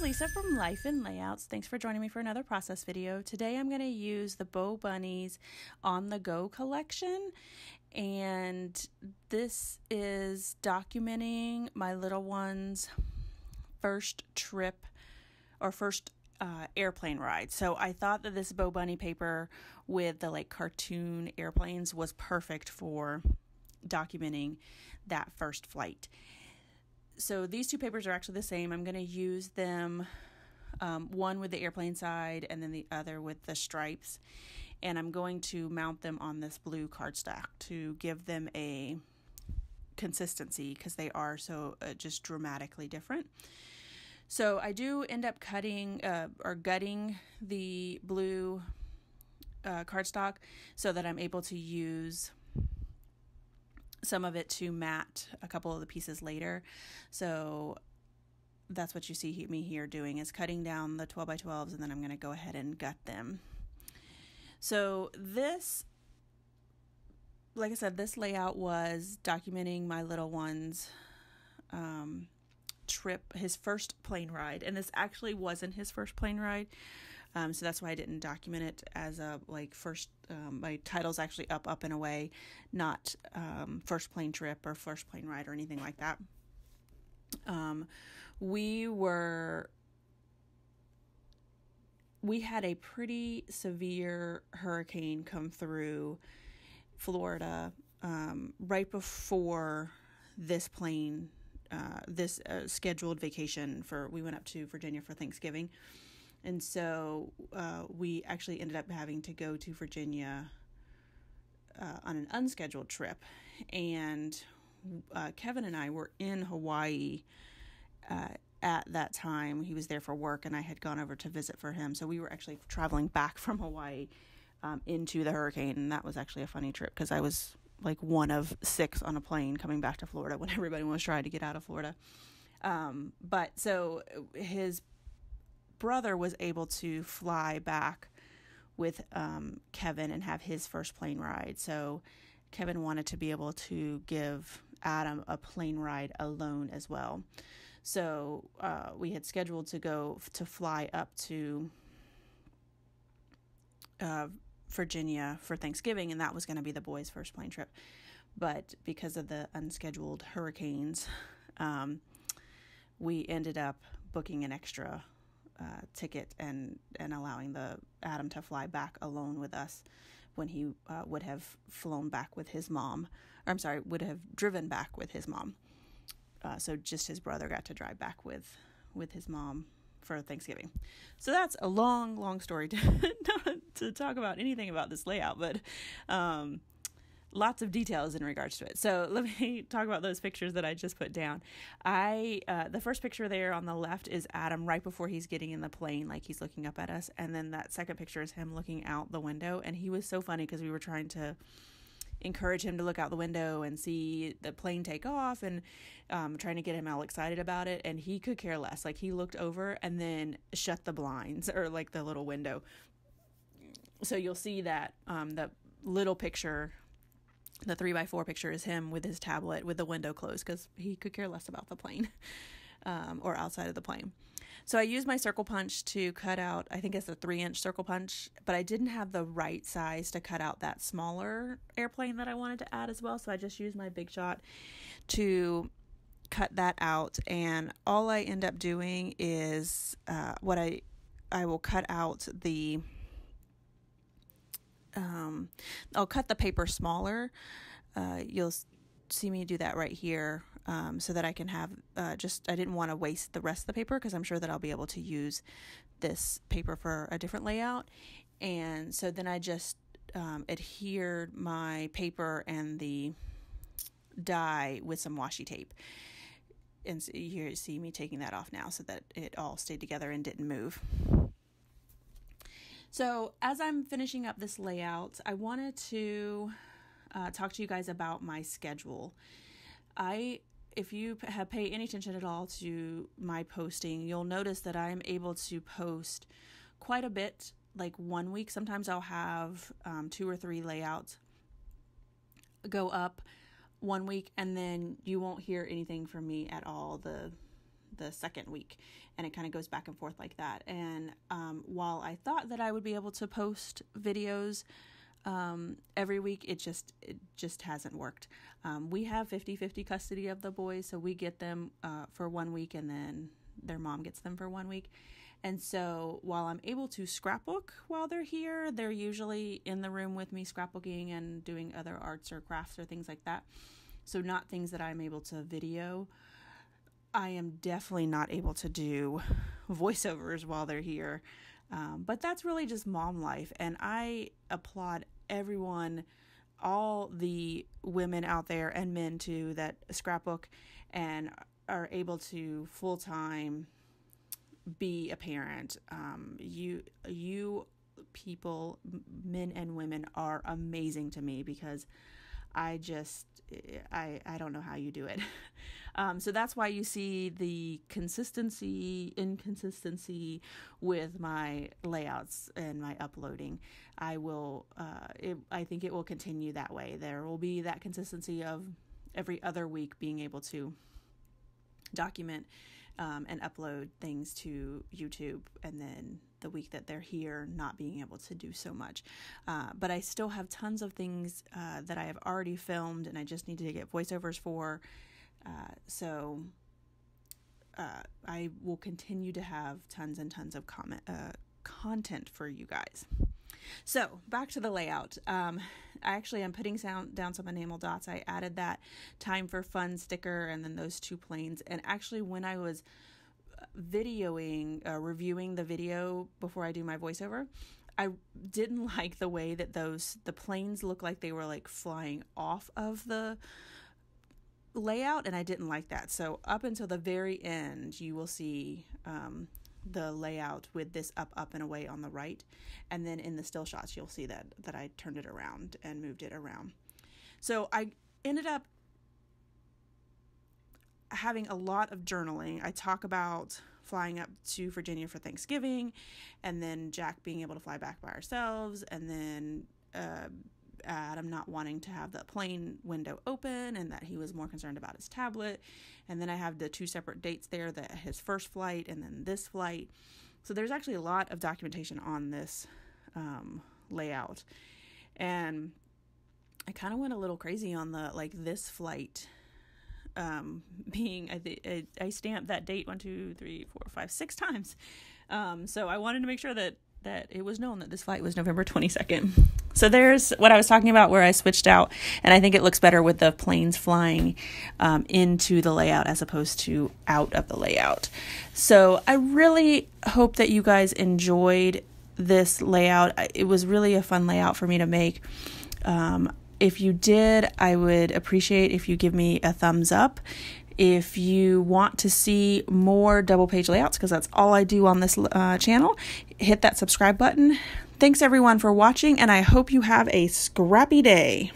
Lisa from Life in Layouts. Thanks for joining me for another process video. Today I'm going to use the Bo Bunnies On The Go collection, and this is documenting my little one's first trip or first airplane ride. So I thought that this Bo Bunny paper with the cartoon airplanes was perfect for documenting that first flight. So these two papers are actually the same. I'm going to use them, one with the airplane side and then the other with the stripes. And I'm going to mount them on this blue cardstock to give them a consistency because they are so just dramatically different. So I do end up cutting or gutting the blue cardstock so that I'm able to use some of it to mat a couple of the pieces later. So that's what you see me here doing, is cutting down the 12 by 12s, and then I'm going to go ahead and gut them. So this, like I said, this layout was documenting my little one's trip, his first plane ride, and this actually wasn't his first plane ride, so that's why I didn't document it as a first. My title's actually up and away, not first plane trip or first plane ride or anything like that. We had a pretty severe hurricane come through Florida right before this plane. This scheduled vacation we went up to Virginia for Thanksgiving. And so we actually ended up having to go to Virginia on an unscheduled trip. And Kevin and I were in Hawaii at that time. He was there for work, and I had gone over to visit for him. So we were actually traveling back from Hawaii into the hurricane. And that was actually a funny trip because I was one of 6 on a plane coming back to Florida when everybody was trying to get out of Florida. But so his brother was able to fly back with Kevin and have his first plane ride. So Kevin wanted to be able to give Adam a plane ride alone as well. So we had scheduled to fly up to Virginia for Thanksgiving, and that was going to be the boys' first plane trip. But because of the unscheduled hurricanes, we ended up booking an extra ticket and allowing Adam to fly back alone with us when he would have flown back with his mom. Would have driven back with his mom. So just his brother got to drive back with his mom for Thanksgiving. So that's a long story to talk about anything about this layout, but lots of details in regards to it. So let me talk about those pictures that I just put down. The first picture there on the left is Adam right before he's getting in the plane, he's looking up at us. And then that second picture is him looking out the window. And he was so funny because we were trying to encourage him to look out the window and see the plane take off, and trying to get him all excited about it. And he could care less. He looked over and then shut the blinds or the little window. So you'll see that the little picture, the 3x4 picture, is him with his tablet with the window closed because he could care less about the plane or outside of the plane. So I used my circle punch to cut out, I think it's a 3-inch circle punch, but I didn't have the right size to cut out that smaller airplane that I wanted to add as well. So I just used my Big Shot to cut that out. And all I end up doing is I will cut out I'll cut the paper smaller. You'll see me do that right here, so that I can have I didn't want to waste the rest of the paper because I'm sure that I'll be able to use this paper for a different layout. And so then I just adhered my paper and the die with some washi tape. And so you see me taking that off now so that it all stayed together and didn't move. So as I'm finishing up this layout, I wanted to talk to you guys about my schedule. If you pay any attention at all to my posting, you'll notice that I'm able to post quite a bit. 1 week, sometimes I'll have 2 or 3 layouts go up 1 week, and then you won't hear anything from me at all the the second week, and it kind of goes back and forth like that. And while I thought that I would be able to post videos every week, it just hasn't worked. We have 50-50 custody of the boys, so we get them for 1 week, and then their mom gets them for 1 week. And so while I'm able to scrapbook while they're here, they're usually in the room with me scrapbooking and doing other arts or crafts or things like that. So not things that I'm able to video. I am definitely not able to do voiceovers while they're here. But that's really just mom life. And I applaud everyone, all the women out there and men too, that scrapbook and are able to full-time be a parent. You people, men and women, are amazing to me, because I don't know how you do it. So that's why you see the inconsistency with my layouts and my uploading. I think it will continue that way. There will be that consistency of every other week being able to document and upload things to YouTube, and then the week that they're here not being able to do so much. But I still have tons of things that I have already filmed, and I just need to get voiceovers for. So I will continue to have tons and tons of content for you guys. So back to the layout. I actually am putting down some enamel dots. I added that Time for Fun sticker and then those 2 planes. And actually, when I was reviewing the video before I do my voiceover, I didn't like the way that the planes look like they were like flying off of the layout, and I didn't like that. So up until the very end, you will see the layout with this up and away on the right, and then in the still shots you'll see that I turned it around and moved it around. So I ended up having a lot of journaling. I talk about flying up to Virginia for Thanksgiving, and then Jack being able to fly back by ourselves, and then Adam not wanting to have the plane window open, and that he was more concerned about his tablet. And then I have the 2 separate dates there, that his first flight and then this flight. So there's actually a lot of documentation on this layout. And I kind of went a little crazy on this flight being, I stamped that date 1, 2, 3, 4, 5, 6 times. So I wanted to make sure that it was known that this flight was November 22nd. So there's what I was talking about, where I switched out, and I think it looks better with the planes flying into the layout as opposed to out of the layout. So I really hope that you guys enjoyed this layout. It was really a fun layout for me to make. If you did, I would appreciate if you give me a thumbs up. If you want to see more double page layouts, because that's all I do on this channel, hit that subscribe button. Thanks everyone for watching, and I hope you have a scrappy day.